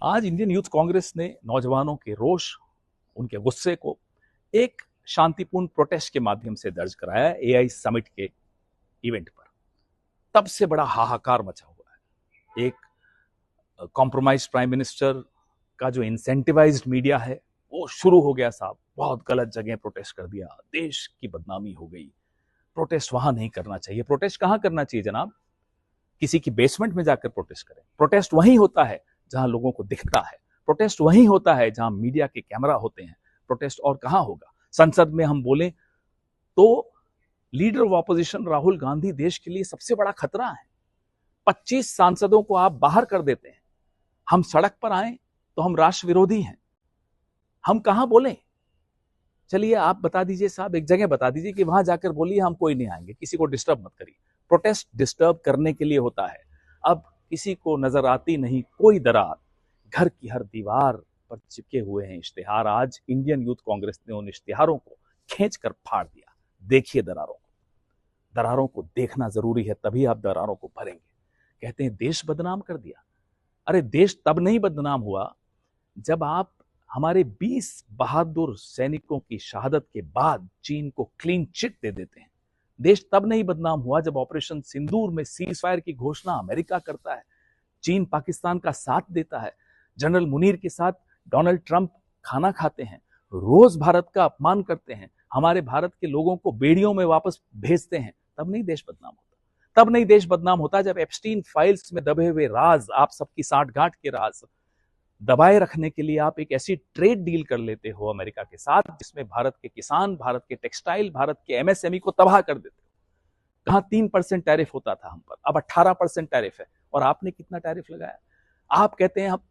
आज Indian youth Congress ने नौजवानों के रोष, उनके गुस्से को एक शांतिपूर्ण प्रोटेस्ट के माध्यम से दर्ज कराया एआई समिट के इवेंट पर। तब से बड़ा हाहाकार मचा हुआ है। एक कॉम्प्रोमाइज प्राइम मिनिस्टर का जो इंसेंटिवाइज्ड मीडिया है वो शुरू हो गया साहब, बहुत गलत जगह प्रोटेस्ट कर दिया, देश की बदनामी हो गई। प्रोटेस्ट वहां नहीं करना चाहिए। प्रोटेस्ट कहां करना चाहिए जनाब? किसी की बेसमेंट में जाकर प्रोटेस्ट करें। प्रोटेस्ट वहीं होता है जहां लोगों को दिखता है। प्रोटेस्ट वहीं होता है जहां मीडिया के कैमरा होते हैं। प्रोटेस्ट और कहां होगा? संसद में हम बोले तो leader of opposition Rahul Gandhi देश के लिए सबसे बड़ा खतरा है। 25 सांसदों को आप बाहर कर देते हैं। हम सड़क पर आए तो हम राष्ट्र विरोधी हैं। हम कहां बोले? चलिए आप बता दीजिए साहब, एक जगह बता दीजिए कि वहां जाकर बोलिए हम कोई नहीं आएंगे, किसी को डिस्टर्ब मत करिए। प्रोटेस्ट डिस्टर्ब करने के लिए होता है। अब किसी को नजर आती नहीं कोई दरार। घर की हर दीवार पर चिपके हुए हैं इश्तिहार। आज इंडियन यूथ कांग्रेस ने उन इश्तिहारों को खींच कर फाड़ दिया। देखिए दरारों को। दरारों को देखना जरूरी है, तभी आप दरारों को भरेंगे। कहते हैं देश बदनाम कर दिया। अरे देश तब नहीं बदनाम हुआ जब आप हमारे 20 बहादुर सैनिकों की शहादत के बाद चीन को क्लीन चिट दे देते हैं। देश तब नहीं बदनाम हुआ जब ऑपरेशन सिंदूर में सीज फायर की घोषणा अमेरिका करता है, चीन पाकिस्तान का साथ देता है, जनरल मुनीर के साथ डोनाल्ड ट्रंप खाना खाते हैं, रोज भारत का अपमान करते हैं, हमारे भारत के लोगों को बेड़ियों में वापस भेजते हैं। तब नहीं देश बदनाम होता। तब नहीं देश बदनाम होता जब एप्स्टीन फाइल्स में दबे हुए राज, आप सबकी सांठगांठ के राज दबाए रखने के लिए आप एक ऐसी ट्रेड डील कर लेते हो अमेरिका के साथ जिसमें भारत के किसान, भारत के टेक्सटाइल, भारत के एमएसएमई को तबाह कर देते हो। कहां 3% टैरिफ होता था हम पर, अब 18% टैरिफ है। और आपने कितना टैरिफ लगाया? आप कहते हैं हम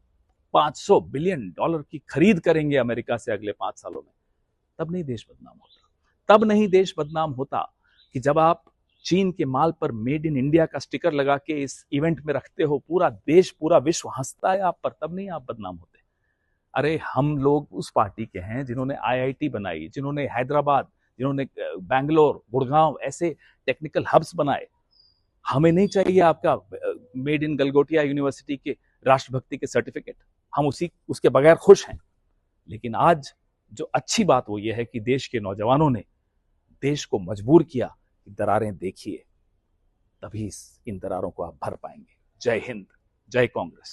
$500 बिलियन की खरीद करेंगे अमेरिका से अगले 5 सालों में। तब नहीं देश बदनाम होता। तब नहीं देश बदनाम होता कि जब आप चीन के माल पर मेड इन इंडिया का स्टिकर लगा के इस इवेंट में रखते हो, पूरा देश, पूरा विश्व हंसता है आप पर। तब नहीं आप बदनाम होते। अरे हम लोग उस पार्टी के हैं जिन्होंने आईआईटी बनाई, जिन्होंने हैदराबाद, जिन्होंने बैंगलोर, गुड़गांव ऐसे टेक्निकल हब्स बनाए। हमें नहीं चाहिए आपका मेड इन गलगोटिया यूनिवर्सिटी के राष्ट्रभक्ति के सर्टिफिकेट। हम उसके बगैर खुश हैं। लेकिन आज जो अच्छी बात वो ये है कि देश के नौजवानों ने देश को मजबूर किया कि दरारें देखिए, तभी इन दरारों को आप भर पाएंगे। जय हिंद, जय कांग्रेस।